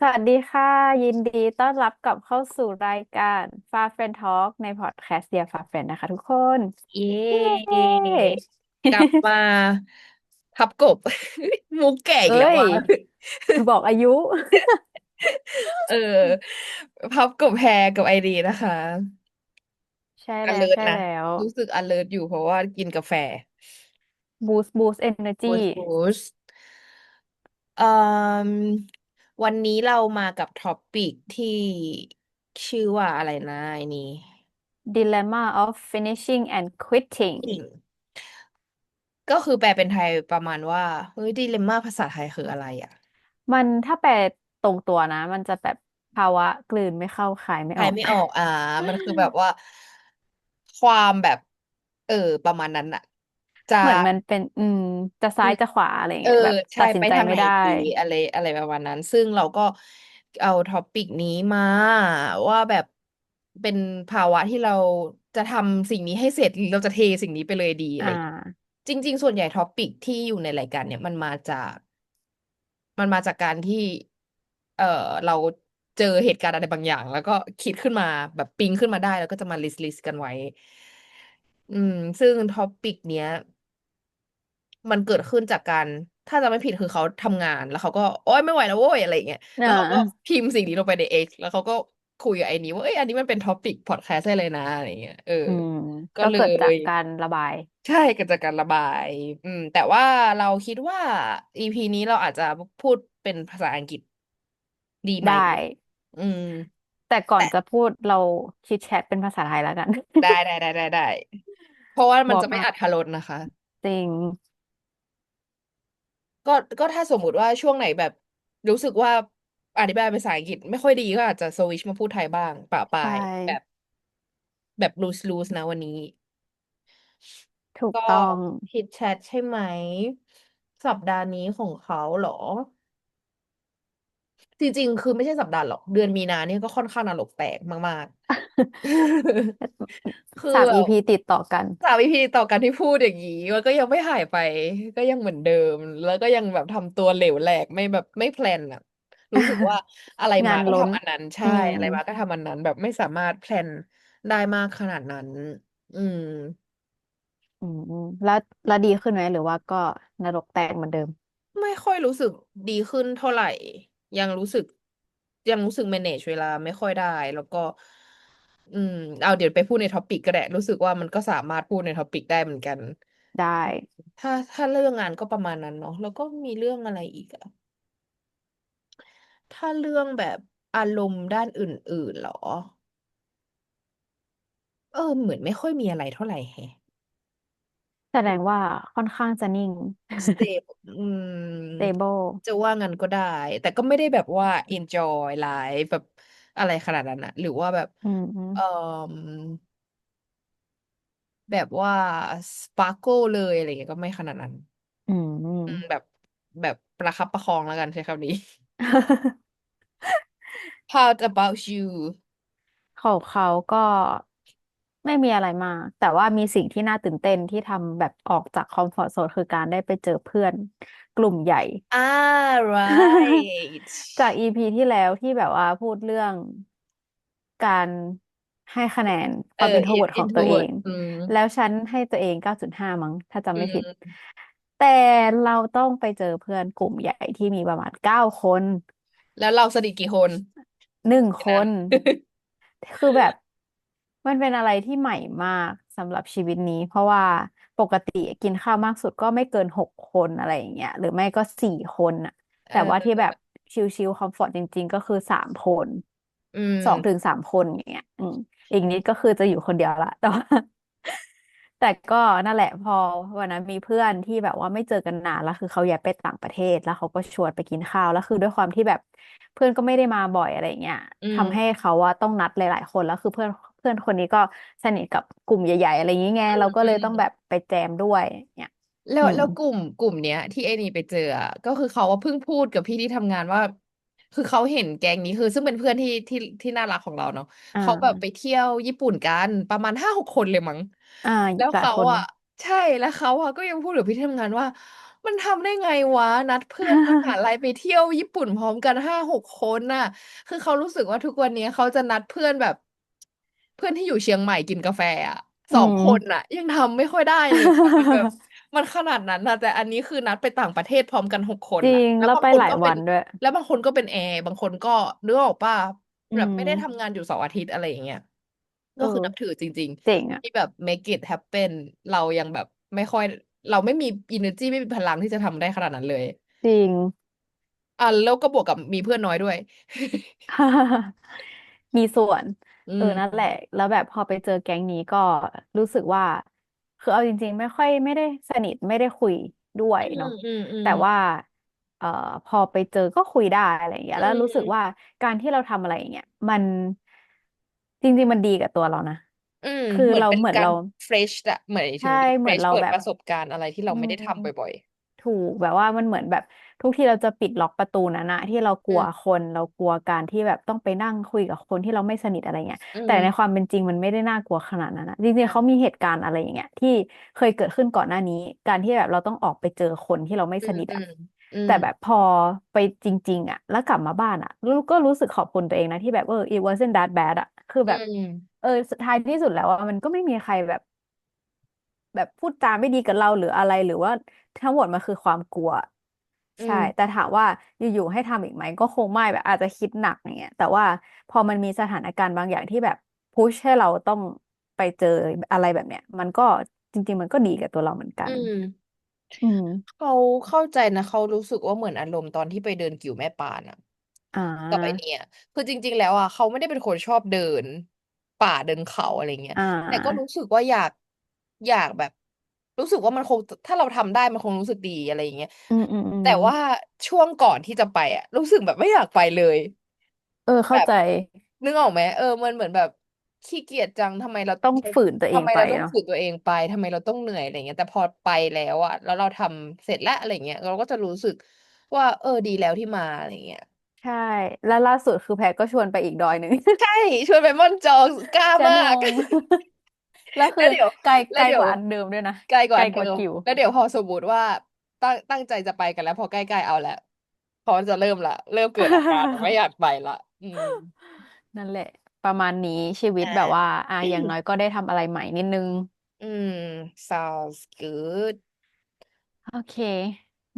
วัสดีค่ะยินดีต้อนรับกลับเข้าสู่รายการฟาเฟรนทอล์กในพอดแคสต์เดียฟาเฟรนนะคะทุกคนเย้เย้ กลับมา ทับกบมุกแก่อีเอ้กแล้วยว่ะ บอกอายุ เออพับกบแพรกับไอดีนะคะใช่อแล้วเลิร์นะใช่แล้วรู้สึกอเลิร์อยู่เพราะว่ากินกาแฟบูสต์เอเนอร์จีบูสต์บูสต์เอ่มวันนี้เรามากับท็อปิกที่ชื่อว่าอะไรนะไอ้นี่ Dilemma of finishing and quitting ก็คือแปลเป็นไทยประมาณว่าเฮ้ยดิเลมม่าภาษาไทยคืออะไรอ่ะ มันถ้าแปลตรงตัวนะมันจะแบบภาวะกลืนไม่เข้าคายไม่ทายออก ไม่ออกมันคือแบบว่าความแบบเออประมาณนั้นอะจะ เหมือนมันเป็นจะอืซ้ายมจะขวาอะไรเออเงี้ยแบบใช่ตัดสินไปทางไหนใจไม่ได้ดีอะไรประมาณนั้นซึ่งเราก็เอาท็อปิกนี้มาว่าแบบเป็นภาวะที่เราจะทำสิ่งนี้ให้เสร็จหรือเราจะเทสิ่งนี้ไปเลยดีอะอ่ไรอย่างเงี้ยาจริงๆส่วนใหญ่ท็อปิกที่อยู่ในรายการเนี่ยมันมาจากการที่เออเราเจอเหตุการณ์อะไรบางอย่างแล้วก็คิดขึ้นมาแบบปิ๊งขึ้นมาได้แล้วก็จะมาลิสต์กันไว้ซึ่งท็อปิกเนี้ย มันเกิดขึ้นจากการถ้าจะไม่ผิดคือเขาทำงานแล้วเขาก็โอ๊ยไม่ไหวแล้วโว้ยอะไรอย่างเงี้ยอ่แล้วเขาก็าพิมพ์สิ่งนี้ลงไปใน X แล้วเขาก็คุยกับไอ้นี้ว่าเอ้ยอันนี้มันเป็นท็อปิกพอดแคสต์ได้เลยนะอะไรเงี้ยอืมก็เลก็เกิดจากยการระบาย ใช่เกิดจากการระบายแต่ว่าเราคิดว่า EP นี้เราอาจจะพูดเป็นภาษาอังกฤษดีไหมได้ อืมแต่ก่อนแต่จะพูดเราคิดแชทเป็นภาษาไทยแล้วกัน ได้เพราะว่า วอร์มอัพมันจะไม่อรรถรสนะคะ จริงก็ก็ถ้าสมมุติว่าช่วงไหนแบบรู้สึกว่าอธิบายภาษาอังกฤษไม่ค่อยดีก็อาจจะสวิชมาพูดไทยบ้างปะปาใช่ยแบบลูสนะวันนี้ก็ถูกต้องฮิตแชทใช่ไหมสัปดาห์นี้ของเขาเหรอจริงๆคือไม่ใช่สัปดาห์หรอกเดือนมีนาเนี่ยก็ค่อนข้างนรกแตกมากๆคือสามแบบอีพีติดต่อกัน3 EPต่อกันที่พูดอย่างนี้มันก็ยังไม่หายไปก็ยังเหมือนเดิมแล้วก็ยังแบบทำตัวเหลวแหลกไม่แบบไม่แพลนอะรู้สึกว่าอะไรมาก็งานล้นทำอันนั้นอืใช่มอะไรมาก็ทำอันนั้นแบบไม่สามารถแพลนได้มากขนาดนั้นอืมอืมแล้วดีขึ้นไหมหรือว่าก็นรกแตกเหมือนเดิมไม่ค่อยรู้สึกดีขึ้นเท่าไหร่ยังรู้สึกยังรู้สึก manage เวลาไม่ค่อยได้แล้วก็อืมเอาเดี๋ยวไปพูดในท็อปิกก็ได้รู้สึกว่ามันก็สามารถพูดในท็อปิกได้เหมือนกันได้ถ้าเรื่องงานก็ประมาณนั้นเนาะแล้วก็มีเรื่องอะไรอีกอะ ถ้าเรื่องแบบอารมณ์ด้านอื่นๆเหรอเหมือนไม่ค่อยมีอะไรเท่าไหร่แฮะแสดงว่าค่อนข้างจะนิ่ง สเตปstable จะว่างั้นก็ได้ แต่ก็ไม่ได้แบบว่า enjoy life แบบอะไรขนาดนั้นนะหรือว่าแบบอืมอืมเอ่อแบบว่า sparkle เลยอะไรเงี้ยก็ไม่ขนาดนั้นอืมอืม แบบประคับประคองแล้วกันใช้คำนี้ How about you ของเขาก็ไม่มีอะไรมากแต่ว่ามีสิ่งที่น่าตื่นเต้นที่ทำแบบออกจากคอมฟอร์ z โซนคือการได้ไปเจอเพื่อนกลุ่มใหญ่ right จากอีพีที่แล้วที่แบบว่าพูดเรื่องการให้คะแนนความอินโทรเวิร์ของตัวเอ introvert งแล้วฉันให้ตัวเอง9.5มั้งถ้าอืจำไม่ผิดม แต่เราต้องไปเจอเพื่อนกลุ่มใหญ่ที่มีประมาณ9 คนแล้วเราสนิทกี่คน1 คในนั้น น คือแบบมันเป็นอะไรที่ใหม่มากสำหรับชีวิตนี้เพราะว่าปกติกินข้าวมากสุดก็ไม่เกิน6 คนอะไรอย่างเงี้ยหรือไม่ก็4 คนอ่ะเแต่ว่าที่แบออบชิลๆคอมฟอร์ตจริงๆก็คือ3 คนอื2 ถึง 3 คนอย่างเงี้ยอีกนิดก็คือจะอยู่คนเดียวละแต่ว่าแต่ก็นั่นแหละพอวันนั้นมีเพื่อนที่แบบว่าไม่เจอกันนานแล้วคือเขาย้ายไปต่างประเทศแล้วเขาก็ชวนไปกินข้าวแล้วคือด้วยความที่แบบเพื่อนก็ไม่ได้มาบ่อยอะไรเงี้ย อืทำให้มเขาว่าต้องนัดหลายๆคนแล้วคือเพื่อนเพื่อนคนนี้ก็สนิทกับกลุ่มใหญ่ๆอะไรอย่างเงี้ยไงเราก็อืเลยต้องแบบมไปแจมด้วยเนี่ยแล้วอืมแล้วกลุ่มเนี้ยที่ไอ้นี่ไปเจออะก็คือเขาว่าเพิ่งพูดกับพี่ที่ทำงานว่าคือเขาเห็นแก๊งนี้คือซึ่งเป็นเพื่อนที่น่ารักของเราเนาะอ่เขาแบบไปาเที่ยวญี่ปุ่นกันประมาณ5-6 คนเลยมั้งอ่าแล้วเขาหลายคนอ่ะใช่แล้วเขาอ่ะก็ยังพูดกับพี่ที่ทำงานว่า มันทำได้ไงวะนัดเพื่อนมหาลัยไปเที่ยวญี่ปุ่นพร้อมกัน5-6 คนน่ะคือเขารู้สึกว่าทุกวันนี้เขาจะนัดเพื่อนแบบเพื่อนที่อยู่เชียงใหม่กินกาแฟอ่ะอื2 คนม น่ะยังทำไม่ค่อยได้เลยอะมันแบบ มันขนาดนั้นนะแต่อันนี้คือนัดไปต่างประเทศพร้อมกัน6 คนจริน่ะแล้วบางงแล้วไปหลายคนก็เป็นวันด้วยแล้วบางคนก็เป็นแอร์บางคนก็นึกออกป่ะอืแบบไม่ได้ทำงามนอยู่เสาร์อาทิตย์อะไรอย่างเงี้ยเออก็คือนับถือจริงเจ๋งอ่ะๆที่แบบ make it happen เรายังแบบไม่ค่อยเราไม่มี energy ไม่มีพลังที่จะทำได้ขนาดนั้นเลยจริง อ่ะแล้วก็บวกกับมีเพื่อนน้อยด้วย มีส่วนอืนั่นแหละมแล้วแบบพอไปเจอแก๊งนี้ก็รู้สึกว่าคือเอาจริงๆไม่ได้สนิทไม่ได้คุยด้วยอืมเนาะอืมอืมแต่ว่าเอ่อพอไปเจอก็คุยได้อะไรอย่างเงี้ยอืแล้วรู้สึกว่ามการที่เราทำอะไรอย่างเงี้ยมันจริงๆมันดีกับตัวเรานะอืมคือเราเหมือนเป็นการ เหมือนเรา fresh อะเหมือนถึใช่งได้ เหมือน fresh เราแบบเปิดประสบการณ์อะไรที่อืเราไม่ได้ทำมบ่อยถูกแบบว่ามันเหมือนแบบทุกที่เราจะปิดล็อกประตูนั้นนะที่เรากลัวๆอืมคนเรากลัวการที่แบบต้องไปนั่งคุยกับคนที่เราไม่สนิทอะไรเงี้ยอืแต่ในความมเป็นจริงมันไม่ได้น่ากลัวขนาดนั้นนะจริงๆเขามีอ่าเหตุการณ์อะไรอย่างเงี้ยที่เคยเกิดขึ้นก่อนหน้านี้การที่แบบเราต้องออกไปเจอคนที่เราไม่สนิทอ่ะอืมอืมอืแต่มแบบพอไปจริงๆอ่ะแล้วกลับมาบ้านอ่ะรู้ก็รู้สึกขอบคุณตัวเองนะที่แบบit wasn't that bad อ่ะคืออืแบบมสุดท้ายที่สุดแล้วอ่ะมันก็ไม่มีใครแบบพูดจาไม่ดีกับเราหรืออะไรหรือว่าทั้งหมดมันคือความกลัวใช่แต่อืมถามว่าอยู่ๆให้ทำอีกไหมก็คงไม่แบบอาจจะคิดหนักอย่างเงี้ยแต่ว่าพอมันมีสถานการณ์บางอย่างที่แบบพุชให้เราต้องไปเจออะไรแบบเนี้ยมันก็จริงๆมันก็ดีกับตัวเราเหมือนกันอืม อืมเขาเข้าใจนะเขารู้สึกว่าเหมือนอารมณ์ตอนที่ไปเดินกิ่วแม่ปานอะอ่กับไอาเนี่ยคือจริงๆแล้วอะเขาไม่ได้เป็นคนชอบเดินป่าเดินเขาอะไรเงี้ยอ่แต่ก็รู้าสึกว่าอยากแบบรู้สึกว่ามันคงถ้าเราทำได้มันคงรู้สึกดีอะไรอย่างเงี้ยอืมอืมอืมแต่ว่าช่วงก่อนที่จะไปอะรู้สึกแบบไม่อยากไปเลยแบบเข้าใจนึกออกไหมมันเหมือนแบบขี้เกียจจังทำไมเราต้องฝืนตัวเองไปทำไมเราต้องเนาะฝืนตัวเองไปทำไมเราต้องเหนื่อยอะไรเงี้ยแต่พอไปแล้วอะแล้วเราทำเสร็จแล้วอะไรเงี้ยเราก็จะรู้สึกว่าดีแล้วที่มาอะไรเงี้ย ใช่แล้วล่าสุดคือแพรก็ชวนไปอีกดอยหนึ่ง ใช่ชวนไปม่อนจองกล้า จะมาก งง แล้วคือแล้วเดี๋ยวไกลแล้วเดี๋ยวไกลกว่าอันเดิมด้วยนะใกล้กไกลว่าอันเดิมกว่ากิวแล้วเดี๋ยวพอสมมติว่าตั้งใจจะไปกันแล้วพอใกล้ๆเอาแล้วพอจะเริ่มละเริ่มเกิดอาการไม่อยากไปละอืมนั่นแหละประมาณนี้ชีวิตอ่แบบว่าา อย่างน้อยก็ได้ทำอะไรใหม่นิดนึงอืม sounds good โอเค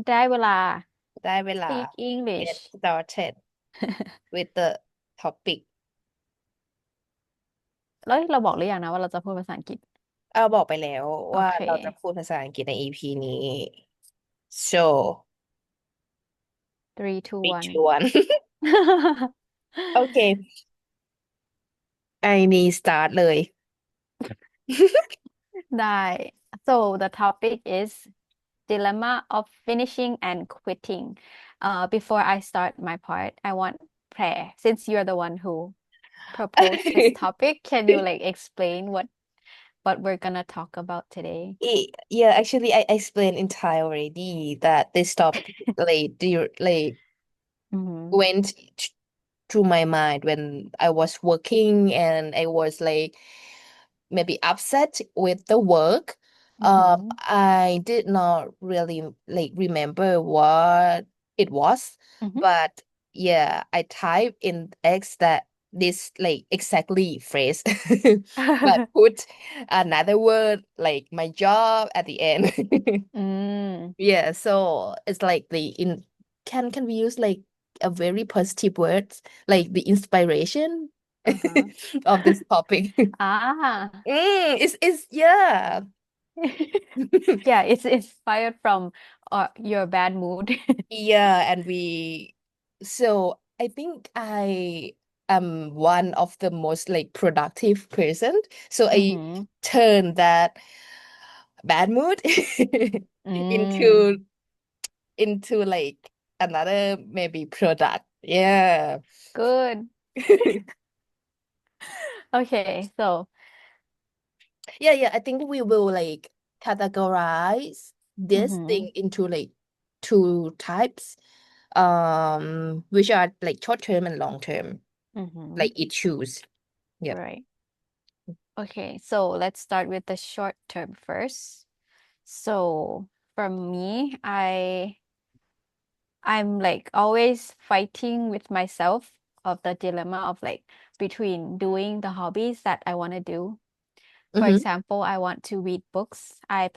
ได้เวลา ได้เวลา speak get English started with the topic แล้วเราบอกหรือยังนะว่าเราจะพูดภาษาอังกฤษเอาบอกไปแล้วว่าโอเค เราจะพูดภาษาอังกฤษใน EP นี้ so three two ปิดช one วนโอเคไอนี่ start เลย ได้ so the topic is dilemma of finishing and quitting before I start my part I want Prayer since you're the one who proposed this topic can you like explain what we're gonna talk about today Yeah, actually, I explained in Thai already that this topic like mm-hmm. went through my mind when I was working and I was like maybe upset with the work. Mm-hmm. I did not really like remember what it was, Mm-hmm. but yeah, I typed in X that this like exactly phrase, but put another word like my job at the end. mm. Yeah, so it's like the in can we use like a very positive words like the inspiration Uh-huh. of this topic. Ah. It's yeah. Yeah, it's inspired from your bad mood. Yeah, and we so I think I am one of the most like productive person. So I Mm-hmm. turn that bad mood Mm. into like another maybe product. Yeah. Good. Okay, so Yeah, I think we will like categorize this mm-hmm. thing into like two types, which are like short term and long term, Mm-hmm. like issues. Yep. Right. Okay, so let's start with the short term first. So For me, I'm like always fighting with myself of the dilemma of like between doing the hobbies that I want to do. For Mm-hmm. example, I want to read books. I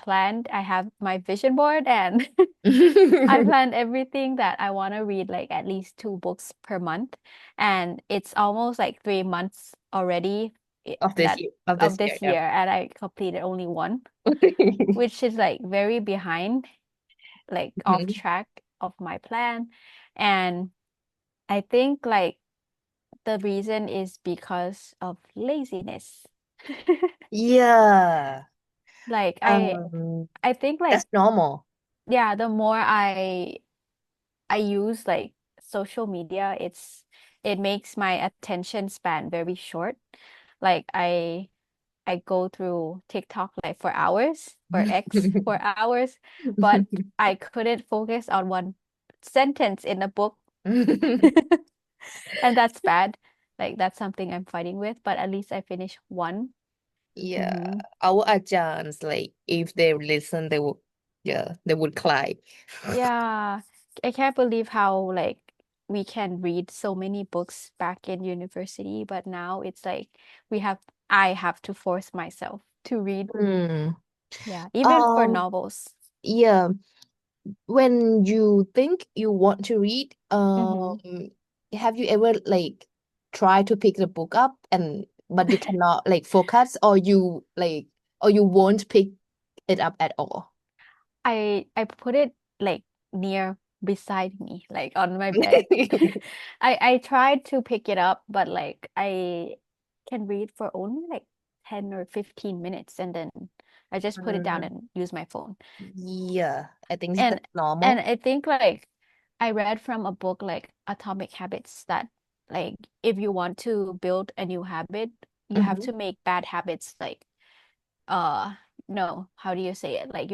have my vision board and I planned everything that I want to read like at least 2 books per month. And it's almost like 3 months already Of this that year, of of this year, this yeah. year, and I completed only one, which is like very behind, like off Mhm. track of my plan. And I think like the reason is because of laziness. Yeah. Like Um, I think like that's normal. yeah, the more I use like social media, it makes my attention span very short. Like I go through TikTok like for hours or X for hours, but I couldn't focus on one sentence in a book. And that's bad. Like that's something I'm fighting with, but at least I finished one. Yeah, Hmm. our ajahns, like if they listen, they would, yeah, they would cry. Yeah, I can't believe how like we can read so many books back in university, but now it's like we have I have to force myself to read. Hmm. Yeah, even for Um, novels. yeah, when you think you want to read, Hmm. have you ever like try to pick the book up and but you cannot like focus or you like or you won't pick it up at all? I put it like near beside me, like on my bed. I tried to pick it up, but like I can read for only like 10 or 15 minutes and then I just put it down Mm, and use my phone. yeah, I think And that's normal. I think like I read from a book like Atomic Habits that like if you want to build a new habit, you have Hmm. to make bad habits like uh no, how do you say it? Like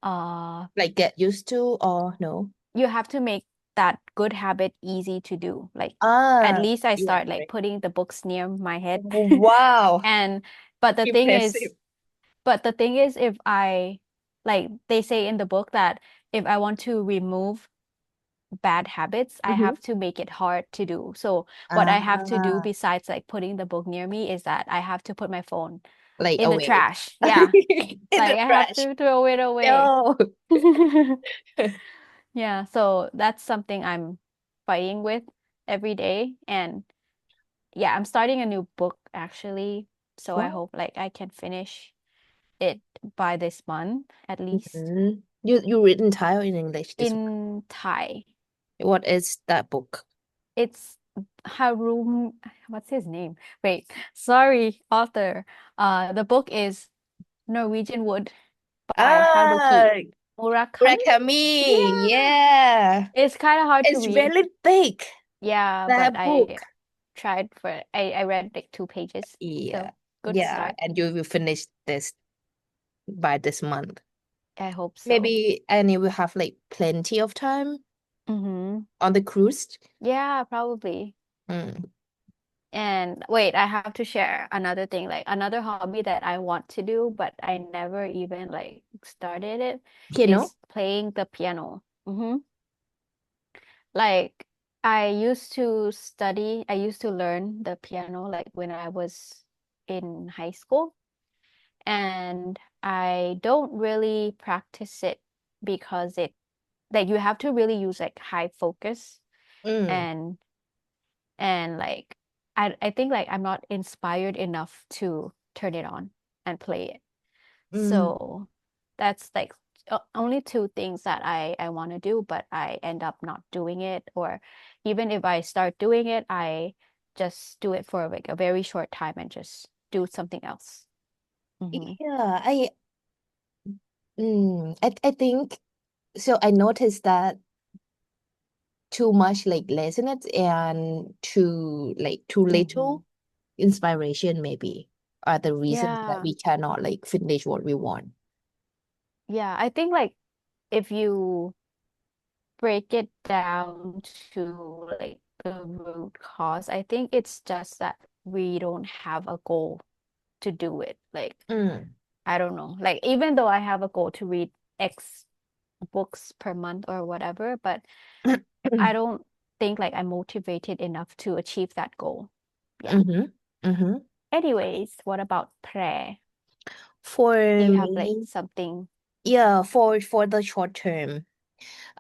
uh Like get used to or no? you have to make that good habit easy to do. Like at Ah, least I yeah, start like right. putting the books near my head. Wow, And but the thing is impressive. but the thing is if I like they say in the book that if I want to remove bad habits, I Hmm. have to make it hard to do. So what I have to do Ah, besides like putting the book near me is that I have to put my phone like in the away trash. Yeah. in Like the I have trash. to throw it away. No. Yeah, so that's something I'm fighting with every day. And yeah, I'm starting a new book actually. So I Wow. hope like I can finish it by this month at least Mhm. You read in Thai or in English this one? in Thai. What is that book? It's Harum, what's his name? Wait, sorry, author. The book is Norwegian Wood by Ah, Haruki Murakami. Murakami. Yeah, Yeah. it's kind of hard to It's read. really thick, Yeah, but that I book. tried for I read like 2 pages. Yeah. So good Yeah. start. And you will finish this by this month. I hope so. Maybe, and you will have like plenty of time Mm-hmm. on the cruise. Yeah, probably. Mm. And wait, I have to share another thing, like another hobby that I want to do, but I never even like started it, Piano? is playing the piano. Mm-hmm. Like I used to learn the piano like when I was in high school, and I don't really practice it because it like you have to really use like high focus Mm. and like I think like I'm not inspired enough to turn it on and play it. Mm. So that's like only 2 things that I want to do, but I end up not doing it. Or even if I start doing it, I just do it for like a very short time and just do something else. Hmm. Yeah, I think so. I noticed that too much like laziness and too Hmm. little inspiration maybe are the reasons that Yeah. we cannot like finish what we want. Yeah. I think like if you break it down to like the root cause, I think it's just that we don't have a goal to do it. Like, Mm, I don't know. Like, even though I have a goal to read X books per month or whatever, but I don't think like I'm motivated enough to achieve that goal. Yeah. Mm-hmm. Mm-hmm. Anyways, what about prayer? Do For you have like me, something? yeah, for the short term,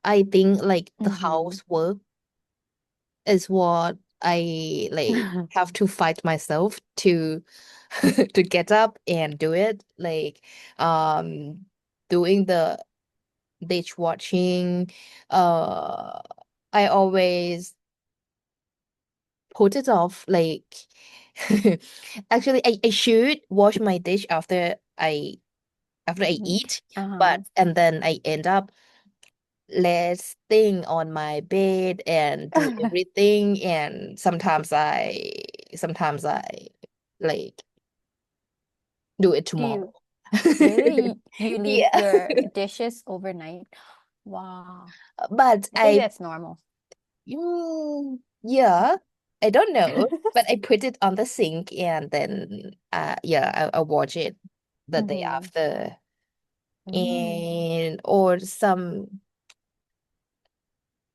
I think like the Mm-hmm. housework is what I like have to fight myself to to get up and do it. Like um doing the ditch watching. Uh I always put it off like actually I should wash my dish after I Eat. eat, but Uh-huh. and then I end up resting on my bed and do everything, and sometimes I like do it Do tomorrow. you really you leave Yeah. your dishes overnight? Wow. But I think that's normal. yeah, I don't know, but I put it on the sink and then yeah, I watch it the day Mm-hmm. after. Mm. And or some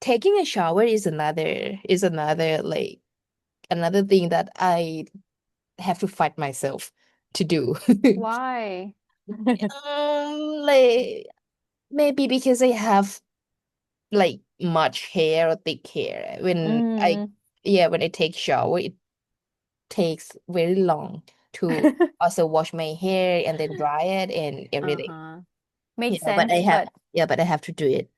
taking a shower is another like another thing that I have to fight myself to do. Why? Like maybe because I have like much hair or thick hair. Mm. When I take shower, it takes very long to also wash my hair and then dry it and everything. Uh-huh. Makes Yeah, but I sense, have yeah, but I have to do it.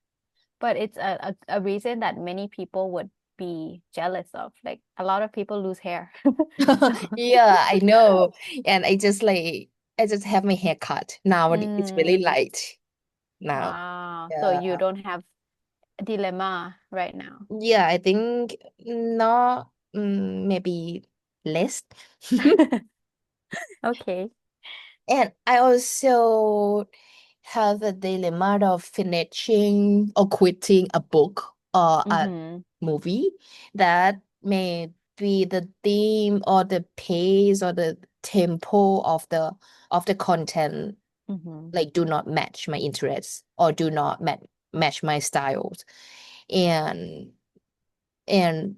but it's a reason that many people would be jealous of. Like a lot of people lose hair. So, Yeah, I know. And I just have my hair cut. Now it's really mm, light now. wow. So you Yeah. don't have a dilemma right now. Yeah, I think not maybe less. Okay. And I also have a dilemma of finishing or quitting a book or a Mm-hmm. movie that may be the theme or the pace or the tempo of the content Mm-hmm. like do not match my interests or do not match my styles. And and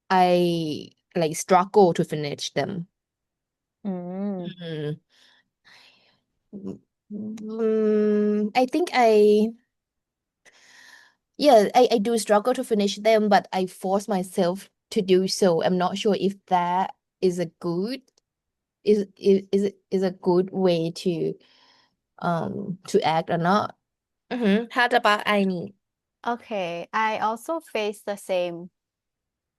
I like struggle to finish them. Mm. Mm. I think I do struggle to finish them, but I force myself to do so. I'm not sure if that is a good is a good way to act or not. How about I need? Okay. I also face the same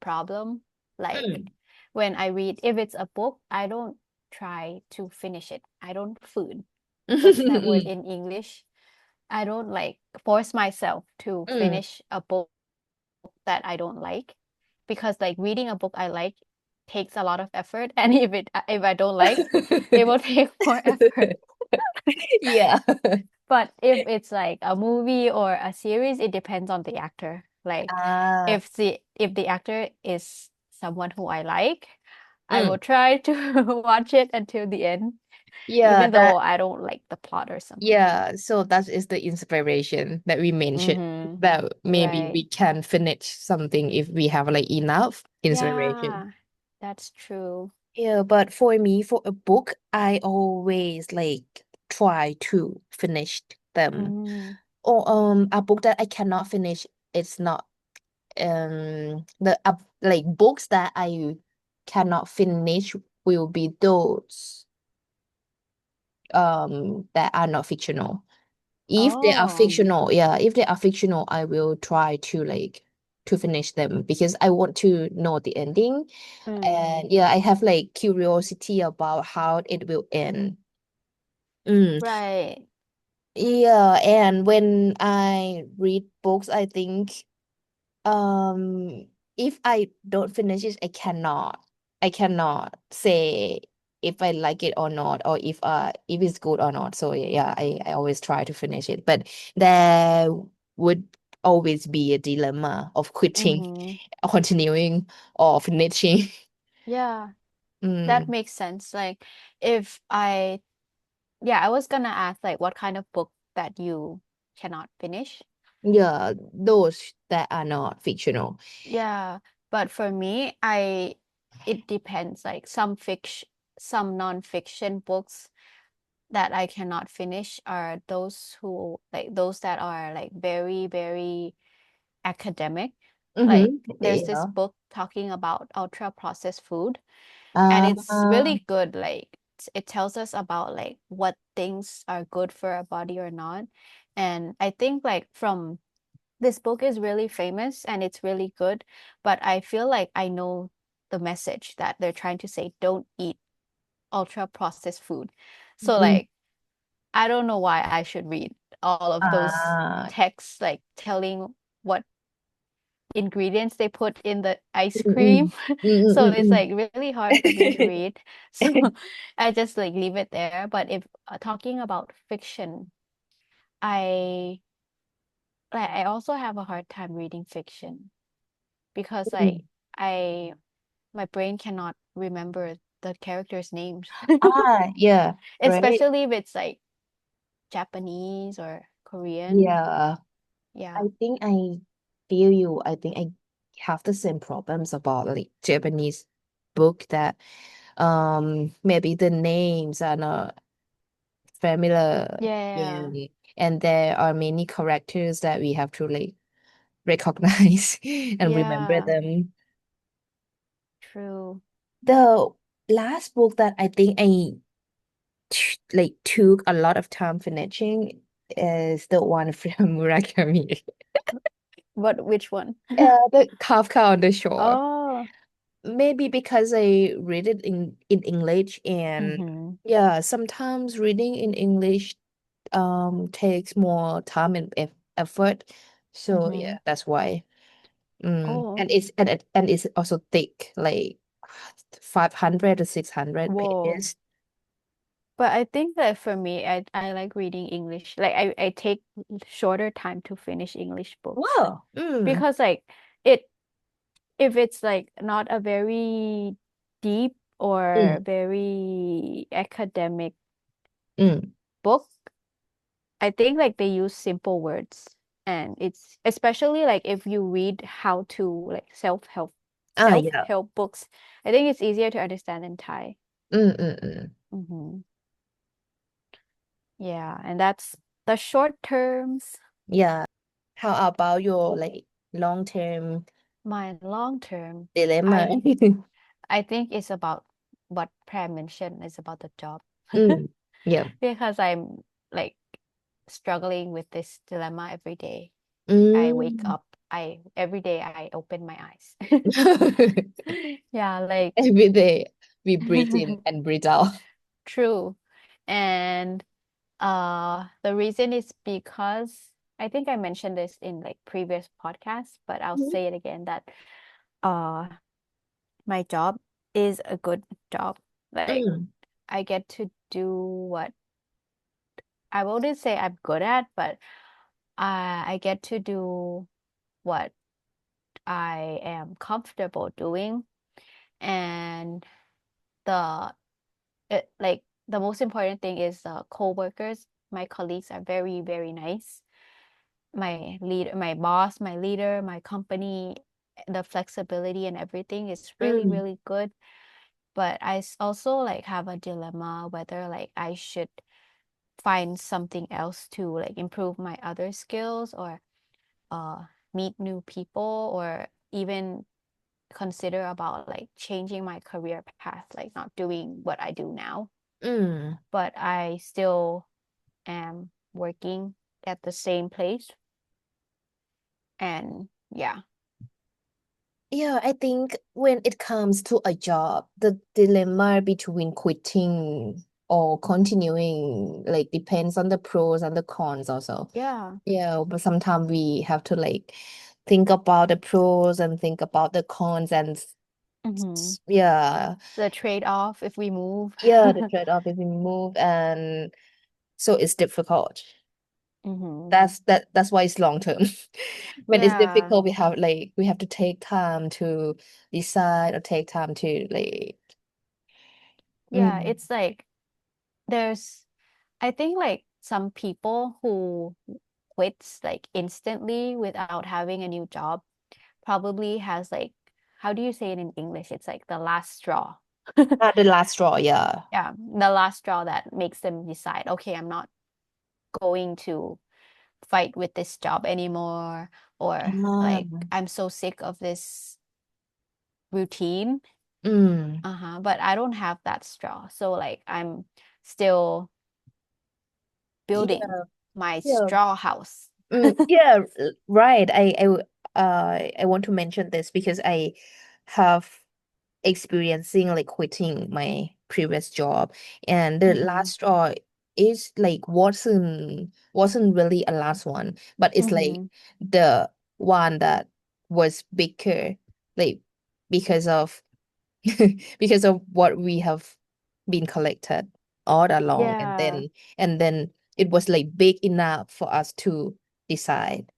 problem. Like Mm. when I read, if it's a book, I don't try to finish it. I don't food. What's that word Mm. in English? I don't like force myself to Mm. finish a book that I don't like because like reading a book I like takes a lot of effort and if I don't like it will take more effort. Yeah. But if it's like a movie or a series, it depends on the actor. Like Ah, if the actor is someone who I like, I will mm. try to watch it until the end, Yeah, even that though I don't like the plot or something. yeah, so that is the inspiration that we mentioned Mm-hmm. that maybe Right. we can finish something if we have like enough inspiration. Yeah, that's true. Yeah, but for me, for a book, I always like try to finish them. Mm, Or a book that I cannot finish, it's not the like books that I cannot finish will be those that are not fictional. If they are oh, fictional, yeah, if they are fictional, I will try to like to finish them because I want to know the ending. mm, And yeah, I have like curiosity about how it will end. Mm. right. Yeah, and when I read books, I think if I don't finish it, I cannot say if I like it or not, or if it's good or not. So yeah, I always try to finish it. But there would always be a dilemma of quitting Mm-hmm. or continuing or finishing. Yeah, that Mm. makes sense. Like if I, yeah, I was gonna ask like what kind of book that you cannot finish. Yeah, those that are not fictional. Yeah, but for me, it depends. Like some non-fiction books that I cannot finish are those that are like very, very academic. Like there's this Yeah. book talking about ultra processed food, and it's Uh, really good. Like it tells us about like what things are good for our body or not. And I think like from this book is really famous and it's really good, but I feel like I know the message that they're trying to say, don't eat ultra processed food. So mm, like I don't know why I should read all of those uh, texts like telling what ingredients they put in the ice mm, cream. mm, mm, So mm, it's mm, like really hard for me to mm. read. So I just like leave it there. But if talking about fiction, I I also have a hard time reading fiction because Mm. I my brain cannot remember the characters' names. Yeah, right. Especially if it's like Japanese or Korean. Yeah. I Yeah. think I feel you. I think I have the same problems about like Japanese book that maybe the names are not familiar. Yeah. Yeah. And there are many characters that we have to like recognize and remember Yeah. them. True. The last book that I think I like took a lot of time finishing is the one from Murakami. Which one? The Kafka on the Shore. Oh. Maybe because I read it in English and Mm-hmm. yeah, sometimes reading in English takes more time and effort. So Mm-hmm. yeah, that's why. Oh. And it's also thick, like 500 to 600 Whoa. pages. But I think that for me, I like reading English. Like I take shorter time to finish English books Wow. because like it if it's like not a very deep or Mm, very academic mm. book, I think like they use simple words and it's especially like if you read how to like Yeah. self-help books, I think it's easier to understand in Thai. Mm. Hmm. Yeah, and that's the short terms. Yeah. How about your like long-term My long term, dilemma? I I think it's about what Pram mentioned is about the job. Mm, yeah. Because I'm like struggling with this dilemma every day. I wake Mm. up, I every day I open my eyes. Yeah, like Every day we breathe in and breathe out. true. And the reason is because I think I mentioned this in like previous podcasts, but I'll Mhm. say it again that uh my job is a good job. Like Mm, I get to do what I wouldn't say I'm good at, but I get to do what I am comfortable doing. And the like the most important thing is the co-workers, my colleagues are very, very nice. My boss, my leader, my company, the flexibility and everything is really, mm, really good. But also like have a dilemma whether like I should find something else to like improve my other skills or uh meet new people or even consider about like changing my career path, like not doing what I do now. mm. But I still am working at the same place. And yeah. Yeah, I think when it comes to a job, the dilemma between quitting or continuing like depends on the pros and the cons also. Yeah. Yeah, but sometimes we have to like think about the pros and think about the cons and Hmm. yeah, The trade-off if we move. yeah, the trade-off if we move and so it's difficult. Hmm. That's why it's long term. When it's Yeah. difficult, we have to take time to decide or take time to like Yeah, mm, it's like there's I think like some people who quits like instantly without having a new job probably has like, how do you say it in English? It's like the last straw. The last straw, yeah. Yeah, the last straw that makes them decide, okay, I'm not going to fight with this job anymore, or Ah, like I'm so sick of this routine. mm, But I don't have that straw. So like I'm still building yeah, my yeah. straw house. Yeah, right. I want to mention this because I have experiencing like quitting my previous job, and the Mm-hmm. last straw is like wasn't really a last one, but it's like Mm-hmm. the one that was bigger, like because of because of what we have been collected all along, Yeah. and then it was like big enough for us to decide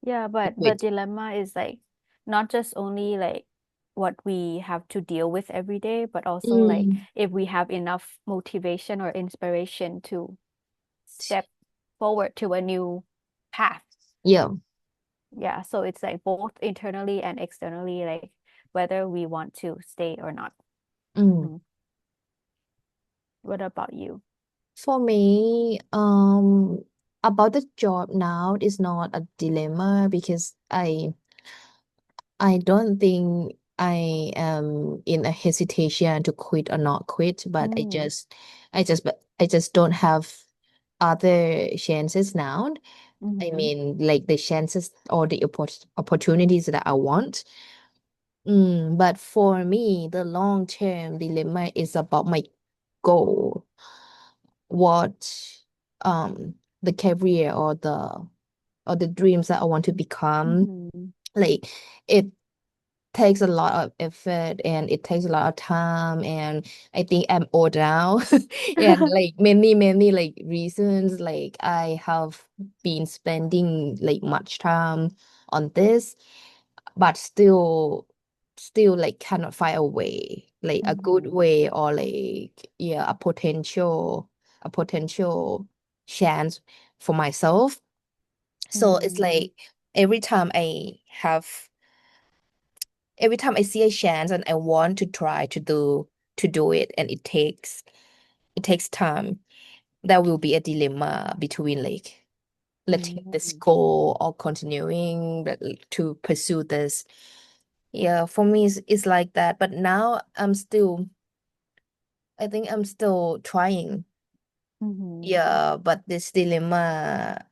Yeah, to but the quit. dilemma is like not just only like what we have to deal with every day, but also like Mm. if we have enough motivation or inspiration to step forward to a new path. Yeah. Yeah, so it's like both internally and externally, like whether we want to stay or not. Mm. Mhm. What about you? For me, about the job now is not a dilemma because I don't think I am in a hesitation to quit or not quit, but Mm, but I just don't have other chances now. I mm-hmm, mean, like the chances or the opportunities that I want. But for me, the long-term dilemma is about my goal, what the career or the dreams that I want to become. mm-hmm, Like it takes a lot of effort and it takes a lot of time, and I think I'm old now. And like many like reasons, like I have been spending like much time on this, but still like cannot find a way, like a good mm-hmm, way, or like yeah, a potential chance for myself. So it's mm-hmm, like every time I have every time I see a chance and I want to try to do it, and it takes time, there will be a dilemma between like letting this mm-hmm, go or continuing to pursue this. Yeah, for me it's like that. But now I think I'm still trying. mm-hmm, Yeah, but this dilemma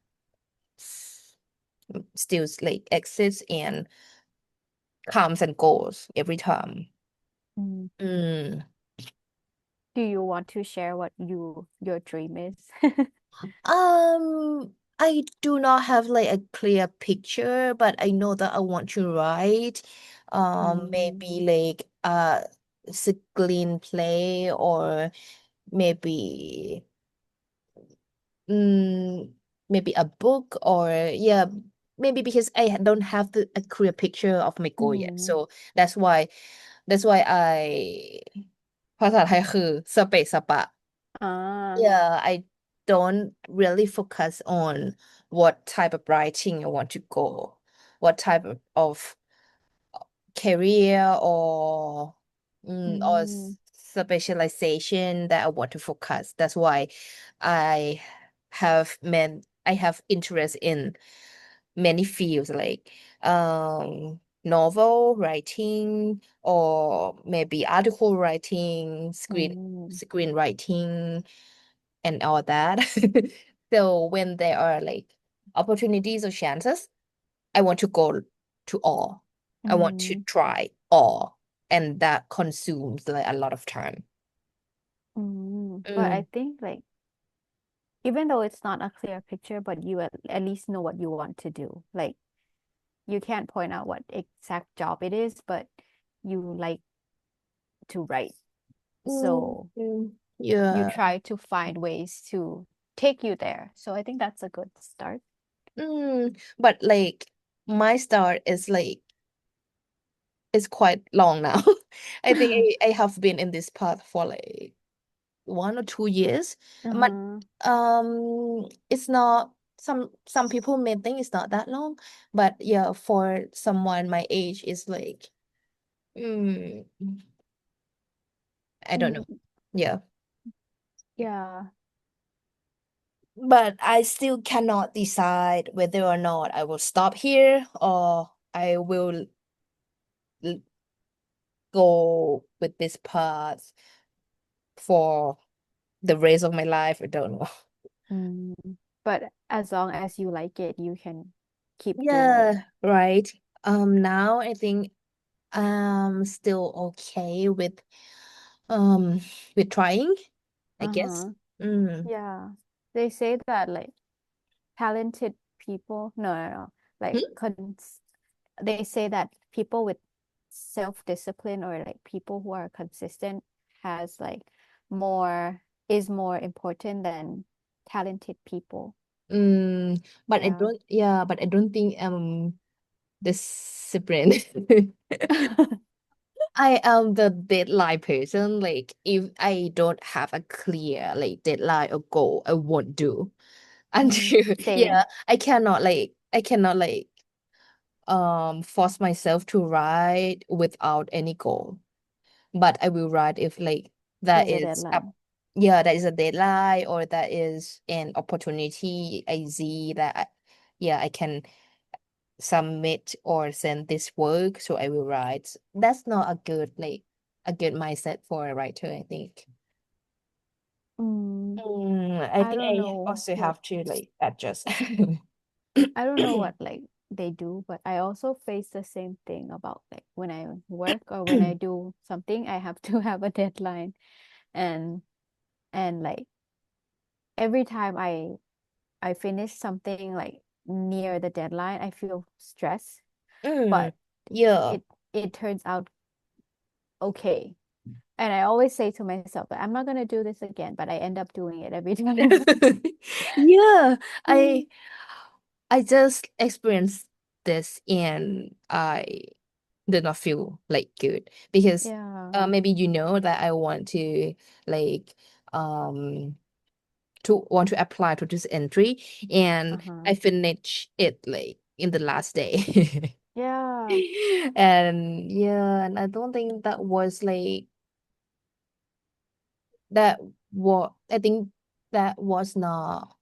still like exists and comes and goes every time. mm. Mm. Do you want to share what your dream is? I do not have like a clear picture, but I know that I want to write, Mm, maybe like a screenplay, or maybe, mm, maybe a book, or yeah, maybe because don't have a clear picture of my goal yet. mm. So that's why I ภาษาไทยคือสเปะสปะ Ah, Yeah, I don't really focus on what type of writing I want to go, what type of career or mm, specialization that I want to focus. That's why I I have interest in many fields like novel writing, or maybe article writing, mm, screenwriting, and all that. So when there are like opportunities or chances, I want to go to all. I want to mm, try all, and that consumes like a lot of time. mm. But I Mm, think like even though it's not a clear picture, but you at least know what you want to do. Like you can't point out what exact job it is, but you like to write. So you yeah. try to find ways to take you there. So I think that's a good start. But like my start is like it's quite long now. I think I have been in this path for like 1 or 2 years. But Uh-huh. it's not. some people may think it's not that long, but yeah, for someone my age is like, mm, I don't know. Mm, Yeah, yeah. but I still cannot decide whether or not I will stop here or I will l- go with this path for the rest of my life. I don't know. Mm. But as long as you like it, you can keep doing it. Yeah, right. Now I think I'm still okay um with trying, I guess. Uh-huh. Mm. Yeah. They say that like talented people, no. Like Hmm? they say that people with self-discipline or like people who are consistent has like more is more important than talented people. Mm. But I Yeah. don't, yeah, but I don't think discipline. I am the deadline person. Like if I don't have a clear like deadline or goal, I won't do until yeah, Same. I cannot like force myself to write without any goal. But I will write if like that There's a is a deadline. yeah, that is a deadline or that is an opportunity I see that yeah, I can submit or send this work, so I will write. That's not a good like a good mindset for a writer, I think. Mm, I I think don't I know also what have to like adjust. I don't know what like they do, but I also face the same thing about like when I work or when I do something, I have to have a deadline and like every time I finish something like near the deadline, I feel stressed, Mm, but yeah. it it turns out okay. And I always say to myself that I'm not gonna do this again, but I end up doing it every time. Yeah, I just experienced this and I did not feel like good because Yeah. maybe you know that I want to like um to want to apply to this entry and Uh-huh. I finish it like in the last day. Yeah. And yeah, and I don't think that was like that what I think that was not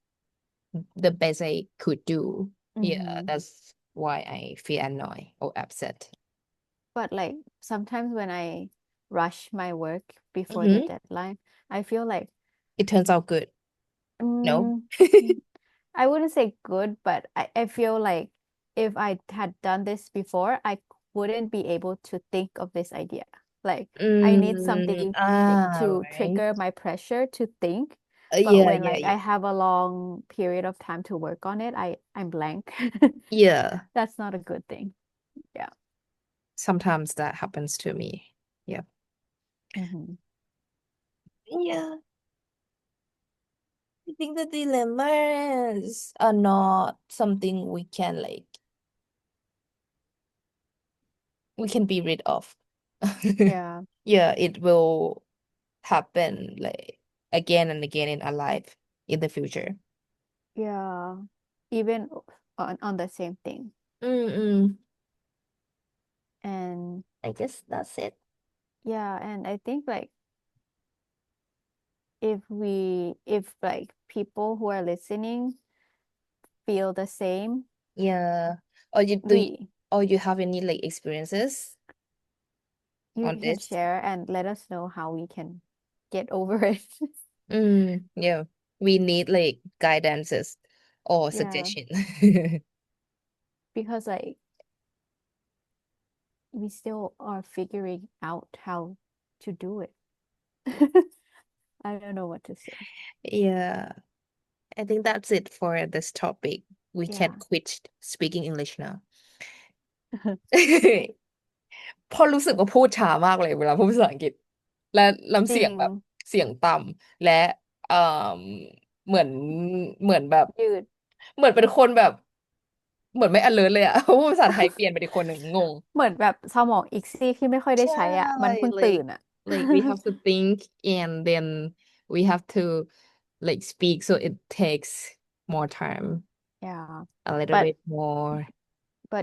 the best I could do. Yeah, Mm-hmm. that's why I feel annoyed or upset. But like sometimes when I rush my work before the Hmm. deadline, I feel like It turns out good. No? mm, I wouldn't say good, but I feel like if I had done this before, I wouldn't be able to think of this idea. Like I need something to Right. trigger my pressure to think. But Yeah, when yeah, like yeah. I have a long period of time to work on it, I'm blank. Yeah, That's not a good thing. Yeah. sometimes that happens to me. Yeah. Hmm. Yeah, I think the dilemmas are not something we can be rid of. Yeah. Yeah, it will happen like again and again in our life in the future. Yeah. Even on the same thing. Mm-mm. And I guess that's it. yeah, and I think like if like people who are listening feel the same, Yeah. Or we or you have any like experiences you on can this? share and let us know how we can get over it. Yeah. We need like guidances or Yeah, suggestion. because like we still are figuring out how to do it. I don't know what to say. Yeah. I think that's it for this topic. We can Yeah. quit speaking English now. เพราะรู้สึกว่าพูดช้ามากเลยเวลาพูดภาษาอังกฤษและน้ำจริงเสียงแบบเสียงต่ำและเอ่อเหมือนเหมือนแบบยืด เหมือนเป็นคนแบบเหมือนไม่ alert เลยอะพูดภาษาไทยเปลี่ยนไปอีกคนหนึ่งงงเหมือนแบบสมองอีกซีกที่ไม่ค่อยได้ใช่ ใช้อ่ะมันเพิ่งตื่ like นอ่ะ like we have to think and then we have to like speak so it takes more time yeah a little but bit more.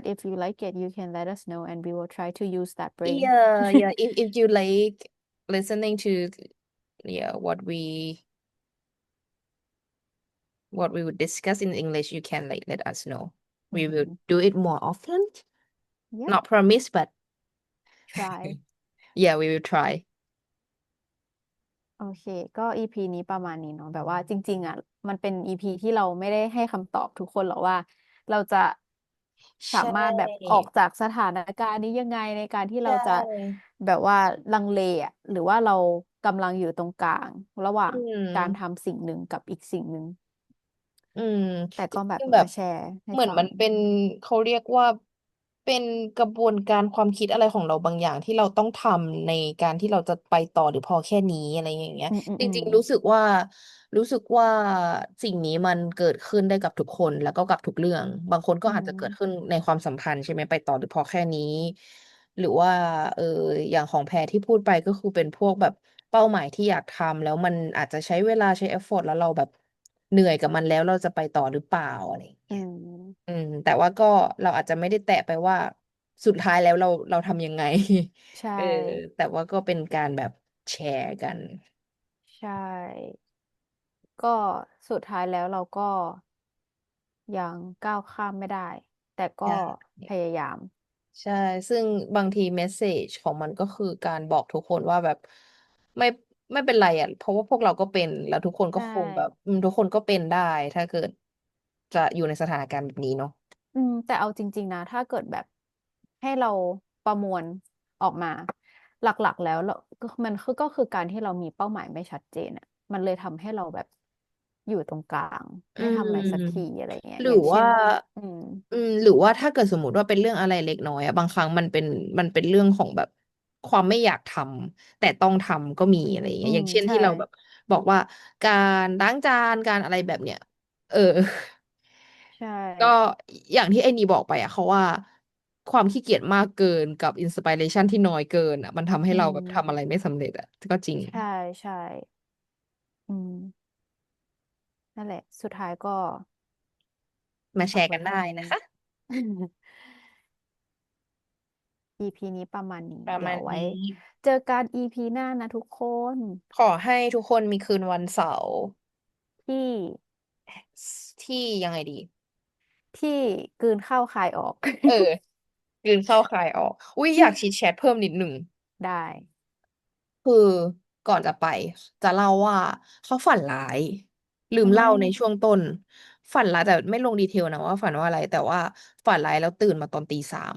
if you like it you can let us know and we will try to use that brain Yeah, yeah. If you like listening to, yeah, what we would discuss in English, you can like let us know. We will Mhm. do it more often. Yep Not promise, but try yeah, we will try. โอเคก็อีพีนี้ประมาณนี้เนาะแบบว่าจริงๆอ่ะมันเป็นอีพีที่เราไม่ได้ให้คำตอบทุกคนหรอกว่าเราจะใชสามารถแบบ่ออกจากสถานการณ์นี้ยังไงในการที่ใชเราจะ่แบบว่าลังเลอ่ะหรือว่าเรากำลังอยู่ตรงกลางระหว่าอืงการม ทำสิ่งหนึ่งกับอีกสิ่งหนึ่งอืมแต่จก็แบบริงๆแบบมาแชร์ให้เหมือนฟังมันเป็นเขาเรียกว่าเป็นกระบวนการความคิดอะไรของเราบางอย่างที่เราต้องทำในการที่เราจะไปต่อหรือพอแค่นี้อะไรอย่างเงี้ยจอืมอืมอืมริงๆรู้สึกว่าสิ่งนี้มันเกิดขึ้นได้กับทุกคนแล้วก็กับทุกเรื่องบางคนก็อือาจจะเกิดขึ้นมในความสัมพันธ์ใช่ไหมไปต่อหรือพอแค่นี้หรือว่าเอออย่างของแพรที่พูดไปก็คือเป็นพวกแบบเป้าหมายที่อยากทำแล้วมันอาจจะใช้เวลาใช้เอฟฟอร์ตแล้วเราแบบ เหนื่อยกับมันแล้วเราจะไปต่อหรือเปล่าอะไรอย่างอืเงี้ยมแต่ว่าก็เราอาจจะไม่ได้แตะไปว่าสุดท้ายแล้วเราทำยังไง ใช่ เออแต่ว่าก็เป็นการแบบแชร์กันใช่ก็สุดท้ายแล้วเราก็ยังก้าวข้ามไม่ได้แต่ใช่ก็พยายามใช่ซึ่งบางทีเมสเสจของมันก็คือการบอกทุกคนว่าแบบไม่ไม่เป็นไรอ่ะเพราะว่าพวกเราก็เป็นแล้วทุกคนก็ใช่คงแบบทุกคนก็เป็นได้ถ้าเกิดจะอยู่ในสถานการณ์แบบนี้เนาะแต่เอาจริงๆนะถ้าเกิดแบบให้เราประมวลออกมาหลักๆแล้วเราก็คือการที่เรามีเป้าหมายไม่ชัดเจนอ่ะมันเลยทำให้เราแบบอยู่ตรงกลางอืไม่ทำอะไรสักทีมอะไรเงี้ยหรือว่า อย่างเช่นอืมหรือว่าถ้าเกิดสมมติว่าเป็นเรื่องอะไรเล็กน้อยอะบางครั้งมันเป็นเรื่องของแบบความไม่อยากทำแต่ต้องทำก็มีอะไรอย่างเงี้ยอย่างเช่นใช่ที่เราแบบบอกว่าการล้างจานการอะไรแบบเนี้ยเออ ใช่ ก็อย่างที่ไอ้นี่บอกไปอะเขาว่าความขี้เกียจมากเกินกับอินสปิเรชันที่น้อยเกินอะมันทำให้อืเราแบบทำอะไรมไม่สำเร็จอะก็จริงใช่ใช่อืมนั่นแหละสุดท้ายก็มาแชฝากร์กันได้ไว้เท่านี้ นะคะ EP นี้ประมาณนี้ประเดี๋ยวไว้มาณนี้เจอกัน EP หน้านะทุกคนขอให้ทุกคนมีคืนวันเสาร์ที่ที่ยังไงดี ที่กลืนเข้าคายออก เออ กลืนเข้าคายออกอุ้ยอยากชีทแชทเพิ่มนิดหนึ่งได้คือก่อนจะไปจะเล่าว่าเขาฝันร้ายลือืมเล่าในช่วมงต้นฝันร้ายแต่ไม่ลงดีเทลนะว่าฝันว่าอะไรแต่ว่าฝันร้ายแล้วตื่นมาตอนตี 3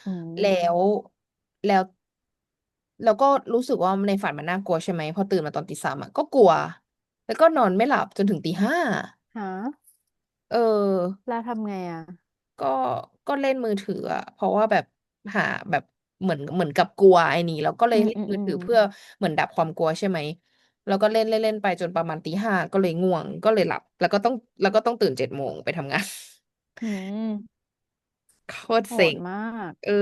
อืแล้วมแล้วแล้วก็รู้สึกว่าในฝันมันน่ากลัวใช่ไหมพอตื่นมาตอนตี 3อ่ะก็กลัวแล้วก็นอนไม่หลับจนถึงตี 5หาเออ แล้วทำไงอ่ะก็ก็เล่นมือถืออะเพราะว่าแบบหาแบบเหมือนกับกลัวไอ้นี่แล้วก็เลอืยเล่นมอืมอืมมือถือเพื่อเหมือนดับความกลัวใช่ไหมแล้วก็เล่นไปจนประมาณตี 5ก็เลยง่วงก็เลยหลับแล้วก็ต้องตื่น7 โมงไปทำงาน อืม โคตรโหเซ็งดมากเออ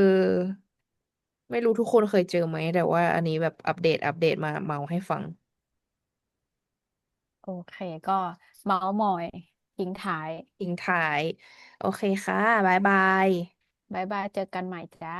ไม่รู้ทุกคนเคยเจอไหมแต่ว่าอันนี้แบบอัปเดตมาเมาให้ฟังโอเคก็เมาส์มอยทิ้งท้ายทิ้งท้ายโอเคค่ะบ๊ายบายบ๊ายบายเจอกันใหม่จ้า